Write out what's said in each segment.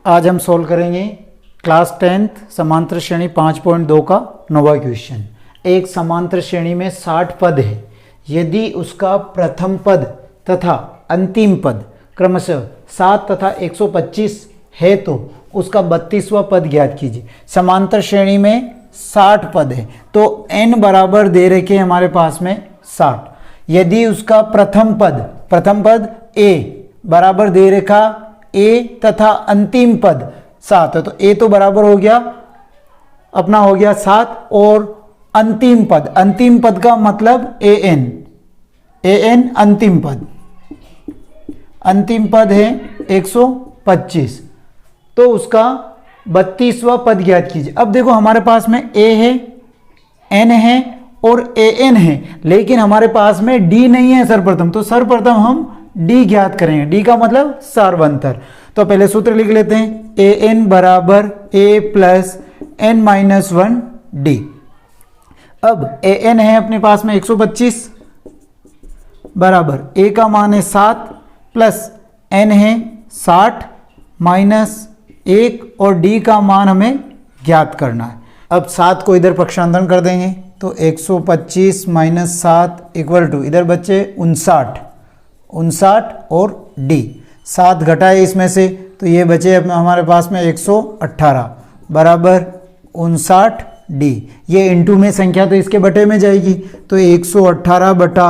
आज हम सोल्व करेंगे क्लास 10th समांतर श्रेणी 5.2 का 9वां क्वेश्चन। एक समांतर श्रेणी में 60 पद है। यदि उसका प्रथम पद तथा अंतिम पद क्रमशः 7 तथा 125 है तो उसका 32वां पद ज्ञात कीजिए। समांतर श्रेणी में 60 पद है तो n बराबर दे रखे हैं हमारे पास में 60। यदि उसका प्रथम पद a बराबर दे रखा a तथा अंतिम पद 7 है तो a तो बराबर हो गया अपना हो गया 7 और अंतिम पद का मतलब an अंतिम पद है 125 तो उसका 32वां पद ज्ञात कीजिए। अब देखो हमारे पास में a है n है और an है लेकिन हमारे पास में d नहीं है सर्वप्रथम, तो सर्वप्रथम हम d ज्ञात करेंगे। d का मतलब सार्वंतर। तो पहले सूत्र लिख लेते हैं an बराबर a plus n minus 1 d। अब an है अपने पास में 125 बराबर a का मान है 7 प्लस n है 60 माइनस 1 और d का मान हमें ज्ञात करना है। अब 7 को इधर पक्षांतरण कर देंगे तो 125 माइनस 7 इक्वल टू इधर बचे 59 और d 7 घटाए इसमें से तो ये बचे हमारे पास में 118 बराबर 59 d। ये इनटू में संख्या तो इसके बटे में जाएगी तो 118 बटा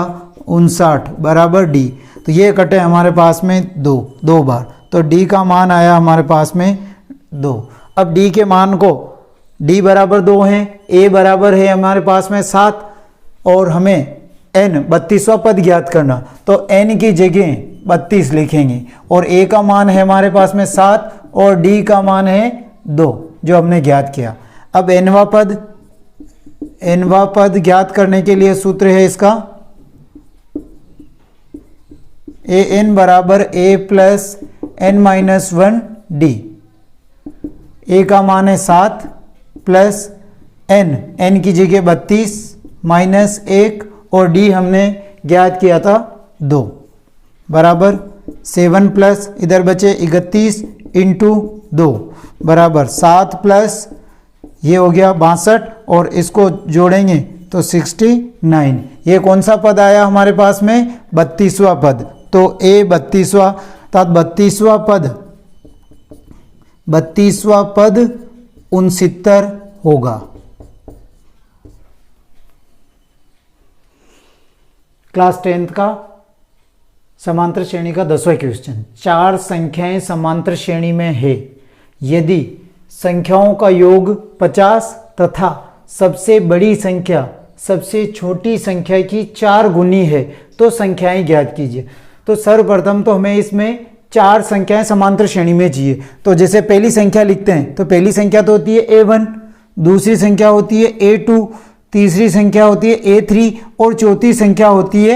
59 बराबर d। तो ये कटे हमारे पास में दो बार तो d का मान आया हमारे पास में 2। अब d के मान को d बराबर 2 है, a बराबर है हमारे पास में 7 और हमें n 32वां पद ज्ञात करना तो n की जगह 32 लिखेंगे और a का मान है हमारे पास में 7 और d का मान है 2 जो हमने ज्ञात किया। अब nवां पद ज्ञात करने के लिए सूत्र है इसका an बराबर a plus n minus 1 d। a का मान है 7 प्लस n की जगह 32 माइनस 1 और d हमने ज्ञात किया था 2 बराबर 7 प्लस इधर बचे 31 इंटू 2 बराबर 7 प्लस ये हो गया 62 और इसको जोड़ेंगे तो 69। ये कौन सा पद आया हमारे पास में 32वां पद। तो a 32वां अर्थात 32वां पद 69 होगा। क्लास 10th का समांतर श्रेणी का 10वां क्वेश्चन। 4 संख्याएं समांतर श्रेणी में है। यदि संख्याओं का योग 50 तथा सबसे बड़ी संख्या सबसे छोटी संख्या की 4 गुनी है तो संख्याएं ज्ञात कीजिए। तो सर्वप्रथम तो हमें इसमें 4 संख्याएं समांतर श्रेणी में चाहिए। तो जैसे पहली संख्या लिखते हैं तो पहली संख्या तो होती है a1, दूसरी संख्या होती है a2, तीसरी संख्या होती है a3 और चौथी संख्या होती है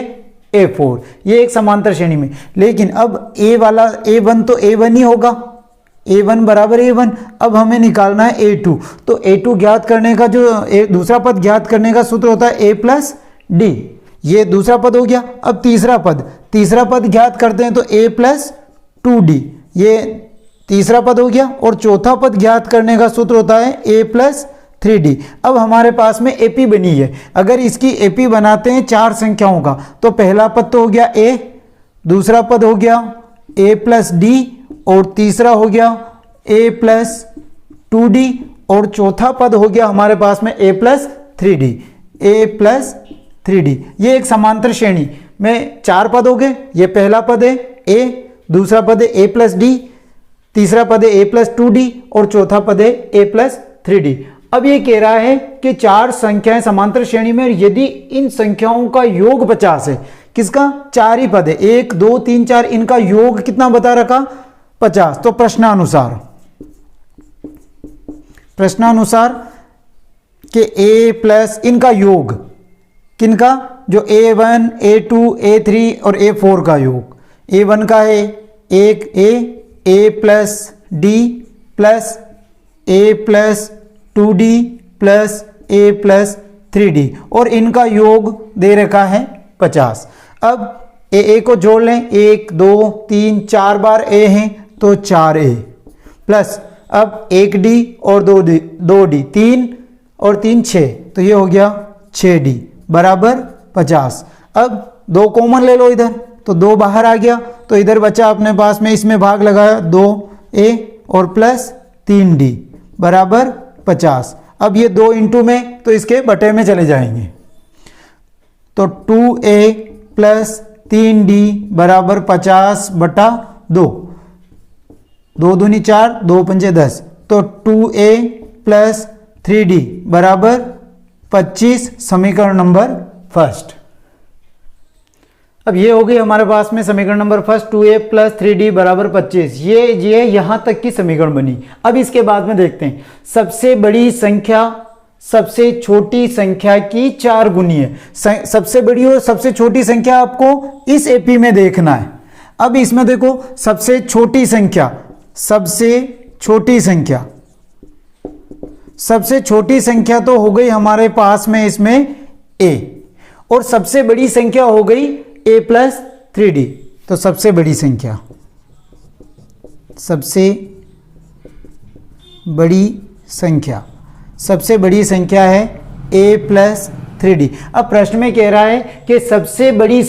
a4। ये एक समांतर श्रेणी में। लेकिन अब a1 तो a1 ही होगा, a1 बराबर a1। अब हमें निकालना है a2 तो a2 ज्ञात करने का जो दूसरा पद ज्ञात करने का सूत्र होता है a प्लस d। ये दूसरा पद हो गया। अब तीसरा पद ज्ञात करते हैं तो a प्लस 2d। ये तीसरा पद हो गया और चौथा पद ज्ञात करने का सूत्र होता है a प्लस 3d। अब हमारे पास में AP बनी है। अगर इसकी AP बनाते हैं 4 संख्याओं का तो पहला पद तो हो गया a, दूसरा पद हो गया a प्लस d और तीसरा हो गया a प्लस 2d और चौथा पद हो गया हमारे पास में a प्लस 3d। ये एक समांतर श्रेणी में 4 पद हो गए। ये पहला पद है a, दूसरा पद है a प्लस d, तीसरा पद है a प्लस 2d और चौथा पद है a प्लस 3d। अब ये कह रहा है कि 4 संख्याएं समांतर श्रेणी में और यदि इन संख्याओं का योग 50 है। किसका? 4 ही पद है, 1 2 3 4, इनका योग कितना बता रखा 50। तो प्रश्नानुसार कि a प्लस इनका योग किनका, जो a1 a2 a3 और a4 का योग। a1 का है 1 a plus d plus a plus 2d plus a plus 3d और इनका योग दे रखा है 50। अब a को जोड़ लें, 1 2 3 4 बार a हैं तो 4a प्लस अब 1D और 2D 3 और 3 6, तो ये हो गया 6D बराबर 50। अब 2 कॉमन ले लो इधर, तो 2 बाहर आ गया, तो इधर बचा अपने पास में, इसमें भाग लगाया 2A और प्लस 3D बराबर 50। अब ये 2 इंटू में, तो इसके बटे में चले जाएंगे, तो 2A प्लस 3D बराबर 50 बटा 2, 2 दूनी 4, 2 पंजे 10, तो 2A प्लस 3D बराबर 25, समीकरण नंबर फर्स्ट। अब ये हो गई हमारे पास में समीकरण number first, 2A plus 3D बराबर 25। ये यहां तक की समीकरण बनी। अब इसके बाद में देखते हैं, सबसे बड़ी संख्या सबसे छोटी संख्या की 4 गुनी है। सबसे बड़ी और सबसे छोटी संख्या आपको इस एपी में देखना है। अब इसमें देखो, सबसे छोटी संख्या, सबसे छोटी संख्या तो हो गई हमारे पास में इसमें A, और सबसे बड़ी संख्या हो गई A प्लस 3D। तो सबसे बड़ी संख्या है A प्लस 3D। अब प्रश्न में कह रहा है कि सबसे बड़ी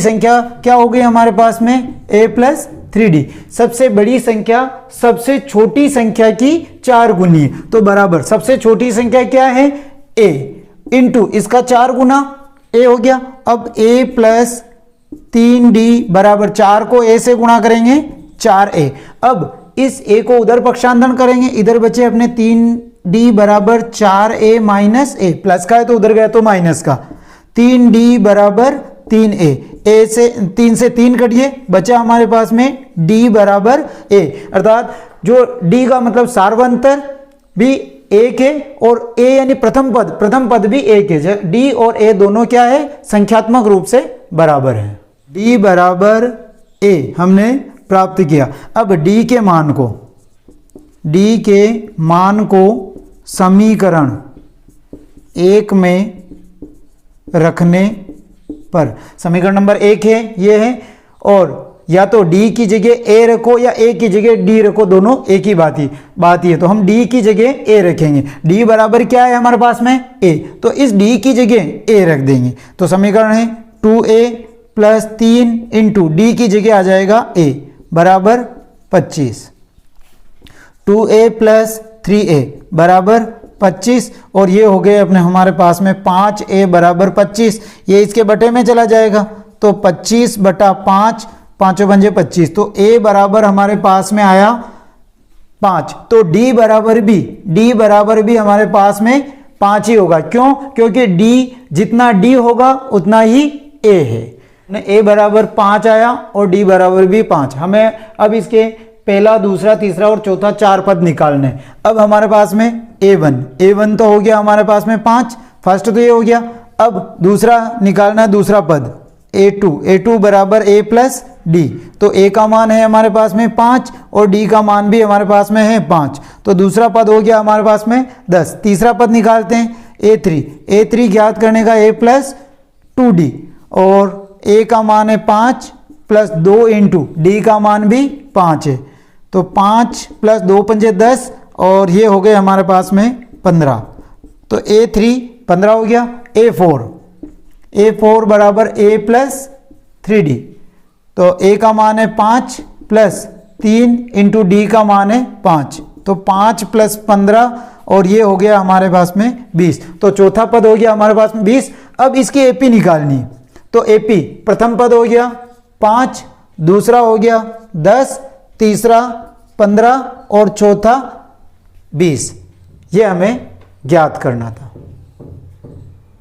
संख्या क्या हो गई हमारे पास में A प्लस 3D। सबसे बड़ी संख्या सबसे छोटी संख्या की 4 गुनी है, तो बराबर सबसे छोटी संख्या क्या है A इंटू इसका 4 गुना A हो गया। अब A प्लस 3D बराबर 4 को A से गुणा करेंगे 4A। अब इस A को उधर पक्षांतरण करेंगे, इधर बचे अपने 3D बराबर 4A माइनस A, प्लस का है तो उधर गया तो माइनस का, 3D बराबर 3A, A से 3 से 3 कटिए, बचा हमारे पास में D बराबर A, अर्थात जो D का मतलब सार्वंतर भी एक है और A यानी प्रथम पद भी एक है। D और A दोनों क्या है, संख्यात्मक रूप से बराबर है। D बराबर A हमने प्राप्त किया। अब D के मान को समीकरण 1 में रखने पर, समीकरण नंबर 1 है ये है, और या तो D की जगह A रखो या A की जगह D रखो, दोनों एक ही बात ही है। तो हम D की जगह A रखेंगे। D बराबर क्या है हमारे पास में A, तो इस D की जगह A रख देंगे। तो समीकरण है 2A प्लस 3 इंटू D की जगह आ जाएगा A बराबर 25, 2A प्लस 3A बराबर 25, और ये हो गए अपने हमारे पास में 5A बराबर 25, ये इसके बटे में चला जाएगा, तो 25 बटा 5, 5 पंजे 25, तो A बराबर हमारे पास में आया 5। तो D बराबर भी हमारे पास में 5 ही होगा। क्यों? क्योंकि D जितना D होगा उतना ही A है। A बराबर 5 आया और D बराबर भी 5। हमें अब इसके पहला, दूसरा, तीसरा और चौथा 4 पद निकालने। अब हमारे पास में A1 तो हो गया हमारे पास में 5, फर्स्ट तो ये हो गया। अब दूसरा निकालना है, दूसरा पद A2 बराबर A प्लस D, तो A का मान है हमारे पास में 5 और D का मान भी हमारे पास में है 5, तो दूसरा पद हो गया हमारे पास में 10। तीसरा पद निकालते हैं A3 ज्ञात करने का A प्लस 2D, और A का मान है 5 प्लस 2 इंटू D का मान भी 5 है, तो 5 प्लस 2 पंजे 10, और ये हो गए हमारे पास में 15, तो A3 15 हो गया। A4 बराबर A प्लस 3D, तो A का मान है 5 प्लस 3 इंटू D का मान है 5, तो 5 प्लस 15, और ये हो गया हमारे पास में 20, तो चौथा पद हो गया हमारे पास में 20। अब इसकी AP निकालनी, तो AP प्रथम पद हो गया 5, दूसरा हो गया 10, तीसरा 15 और चौथा 20, ये हमें ज्ञात करना था।